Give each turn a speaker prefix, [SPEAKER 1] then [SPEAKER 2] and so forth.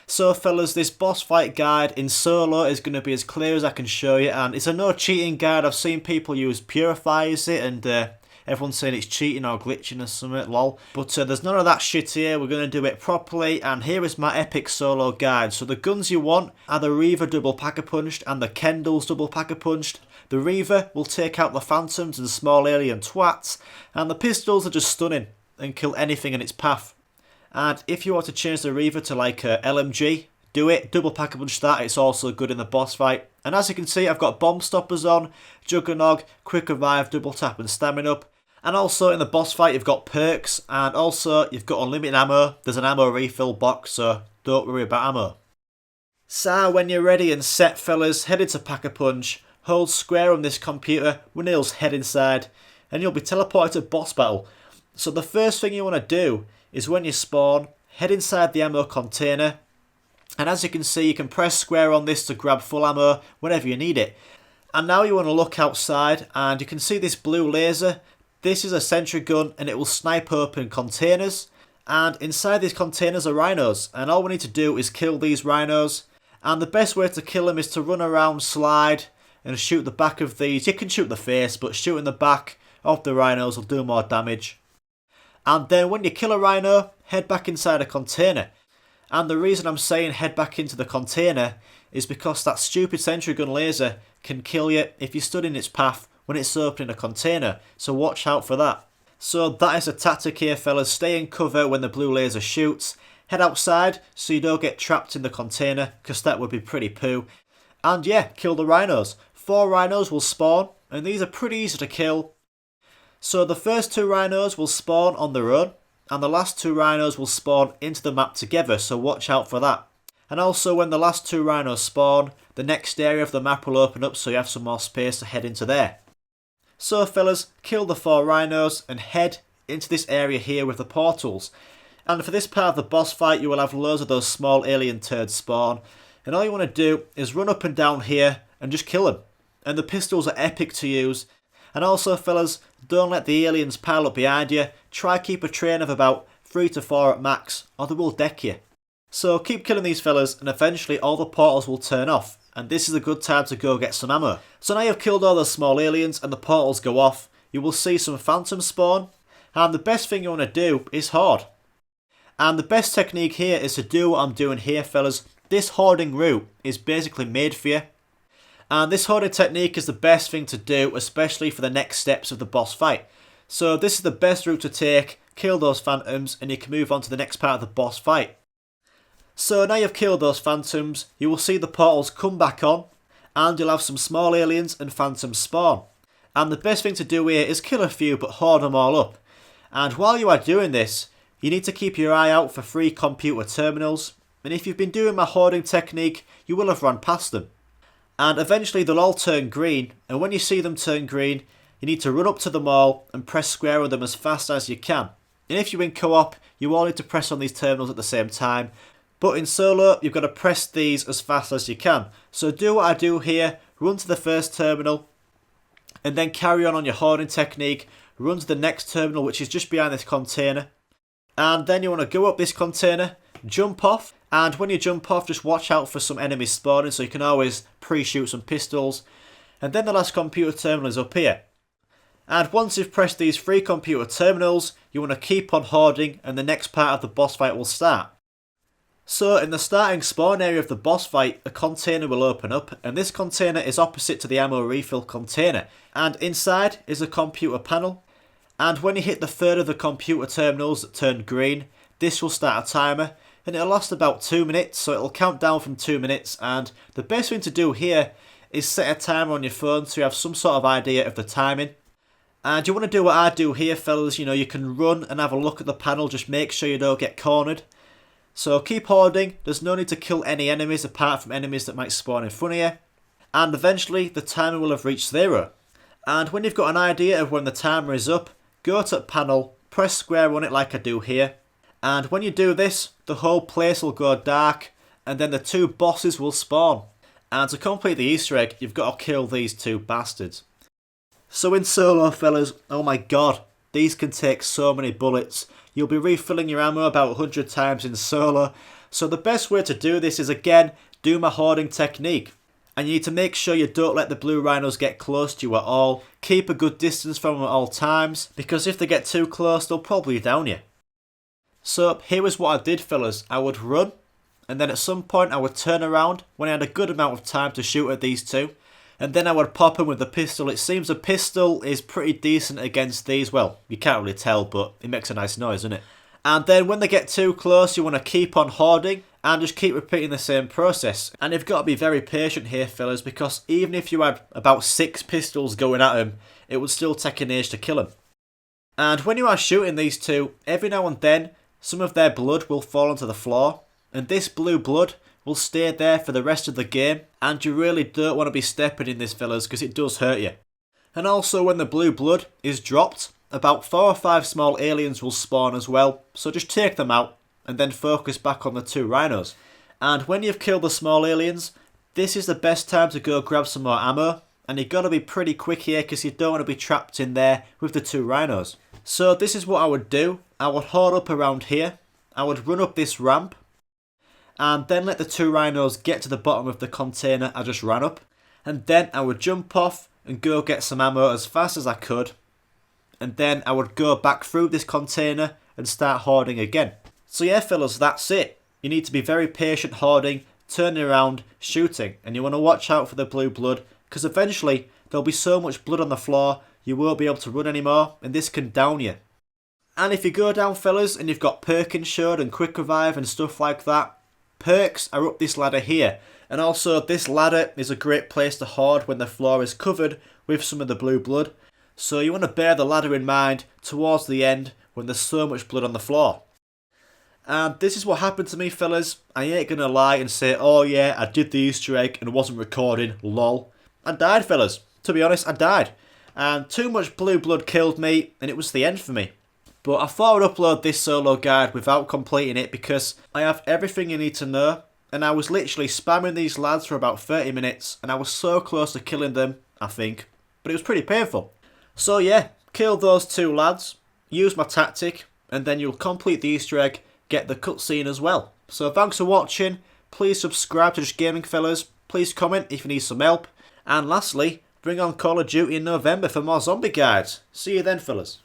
[SPEAKER 1] So fellas, this boss fight guide in solo is going to be as clear as I can show you, and it's a no cheating guide. I've seen people use Purify as it, and everyone's saying it's cheating or glitching or something, lol. But there's none of that shit here. We're going to do it properly, and here is my epic solo guide. So the guns you want are the Reaver double pack-a-punched and the Kendall's double pack-a-punched. The Reaver will take out the Phantoms and small alien twats, and the pistols are just stunning and kill anything in its path. And if you want to change the Reaver to like a LMG, do it. Double pack-a-punch that, it's also good in the boss fight. And as you can see, I've got Bomb Stoppers on, Juggernog, Quick Revive, Double Tap and Stamina up. And also in the boss fight you've got perks, and also you've got unlimited ammo. There's an ammo refill box, so don't worry about ammo. So when you're ready and set fellas, head into Pack-a-Punch, hold square on this computer, Winill's head inside, and you'll be teleported to boss battle. So the first thing you want to do is when you spawn, head inside the ammo container, and as you can see you can press square on this to grab full ammo whenever you need it. And now you want to look outside and you can see this blue laser. This is a sentry gun and it will snipe open containers, and inside these containers are rhinos, and all we need to do is kill these rhinos. And the best way to kill them is to run around, slide and shoot the back of these. You can shoot the face, but shooting the back of the rhinos will do more damage. And then when you kill a rhino, head back inside a container. And the reason I'm saying head back into the container is because that stupid sentry gun laser can kill you if you stood in its path when it's opening a container. So watch out for that. So that is a tactic here fellas. Stay in cover when the blue laser shoots. Head outside so you don't get trapped in the container, because that would be pretty poo. And yeah, kill the rhinos. 4 rhinos will spawn, and these are pretty easy to kill. So the first 2 rhinos will spawn on their own, and the last 2 rhinos will spawn into the map together, so watch out for that. And also when the last 2 rhinos spawn, the next area of the map will open up so you have some more space to head into there. So fellas, kill the 4 rhinos and head into this area here with the portals. And for this part of the boss fight you will have loads of those small alien turds spawn, and all you want to do is run up and down here and just kill them. And the pistols are epic to use. And also fellas, don't let the aliens pile up behind you. Try keep a train of about 3 to 4 at max, or they will deck you. So keep killing these fellas and eventually all the portals will turn off, and this is a good time to go get some ammo. So now you've killed all the small aliens and the portals go off, you will see some phantoms spawn, and the best thing you want to do is hoard. And the best technique here is to do what I'm doing here fellas. This hoarding route is basically made for you. And this hoarding technique is the best thing to do, especially for the next steps of the boss fight. So this is the best route to take, kill those phantoms, and you can move on to the next part of the boss fight. So now you've killed those phantoms, you will see the portals come back on, and you'll have some small aliens and phantoms spawn. And the best thing to do here is kill a few but hoard them all up. And while you are doing this, you need to keep your eye out for free computer terminals, and if you've been doing my hoarding technique, you will have run past them. And eventually they'll all turn green, and when you see them turn green, you need to run up to them all and press square on them as fast as you can. And if you're in co-op, you all need to press on these terminals at the same time, but in solo, you've got to press these as fast as you can. So do what I do here, run to the first terminal, and then carry on your hoarding technique, run to the next terminal which is just behind this container, and then you want to go up this container, jump off, and when you jump off just watch out for some enemies spawning so you can always pre-shoot some pistols. And then the last computer terminal is up here. And once you've pressed these 3 computer terminals, you want to keep on hoarding and the next part of the boss fight will start. So in the starting spawn area of the boss fight, a container will open up, and this container is opposite to the ammo refill container, and inside is a computer panel. And when you hit the third of the computer terminals that turn green, this will start a timer, and it'll last about 2 minutes, so it'll count down from 2 minutes. And the best thing to do here is set a timer on your phone so you have some sort of idea of the timing. And you want to do what I do here fellas, you know, you can run and have a look at the panel, just make sure you don't get cornered. So keep hoarding, there's no need to kill any enemies apart from enemies that might spawn in front of you. And eventually the timer will have reached 0. And when you've got an idea of when the timer is up, go to panel, press square on it like I do here. And when you do this, the whole place will go dark, and then the 2 bosses will spawn. And to complete the Easter egg, you've got to kill these 2 bastards. So in solo fellas, oh my god, these can take so many bullets. you'll be refilling your ammo about 100 times in solo. So the best way to do this is, again, do my hoarding technique. And you need to make sure you don't let the blue rhinos get close to you at all. Keep a good distance from them at all times, because if they get too close, they'll probably down you. So here is what I did, fellas. I would run, and then at some point I would turn around when I had a good amount of time to shoot at these two. And then I would pop them with the pistol. It seems a pistol is pretty decent against these. Well, you can't really tell, but it makes a nice noise, doesn't it? And then when they get too close, you want to keep on hoarding and just keep repeating the same process. And you've got to be very patient here, fellas, because even if you had about 6 pistols going at them, it would still take an age to kill them. And when you are shooting these two, every now and then, some of their blood will fall onto the floor. And this blue blood will stay there for the rest of the game. And you really don't want to be stepping in this, fellas, because it does hurt you. And also when the blue blood is dropped, about 4 or 5 small aliens will spawn as well. So just take them out and then focus back on the 2 rhinos. And when you've killed the small aliens, this is the best time to go grab some more ammo. And you've got to be pretty quick here because you don't want to be trapped in there with the 2 rhinos. So this is what I would do. I would hoard up around here. I would run up this ramp. And then let the 2 rhinos get to the bottom of the container I just ran up. And then I would jump off and go get some ammo as fast as I could. And then I would go back through this container and start hoarding again. So yeah, fellas, that's it. You need to be very patient hoarding, turning around, shooting. And you want to watch out for the blue blood, because eventually there'll be so much blood on the floor you won't be able to run anymore, and this can down you. And if you go down, fellas, and you've got perk insured and quick revive and stuff like that, perks are up this ladder here. And also this ladder is a great place to hoard when the floor is covered with some of the blue blood. So you want to bear the ladder in mind towards the end when there's so much blood on the floor. And this is what happened to me, fellas. I ain't gonna lie and say, oh yeah, I did the Easter egg and wasn't recording, lol. I died, fellas. To be honest, I died. And too much blue blood killed me and it was the end for me. But I thought I'd upload this solo guide without completing it because I have everything you need to know. And I was literally spamming these lads for about 30 minutes and I was so close to killing them, I think. But it was pretty painful. So yeah, kill those 2 lads, use my tactic, and then you'll complete the Easter egg, get the cutscene as well. So thanks for watching, please subscribe to Just Gaming, fellas, please comment if you need some help, and lastly, bring on Call of Duty in November for more zombie guides. See you then, fellas.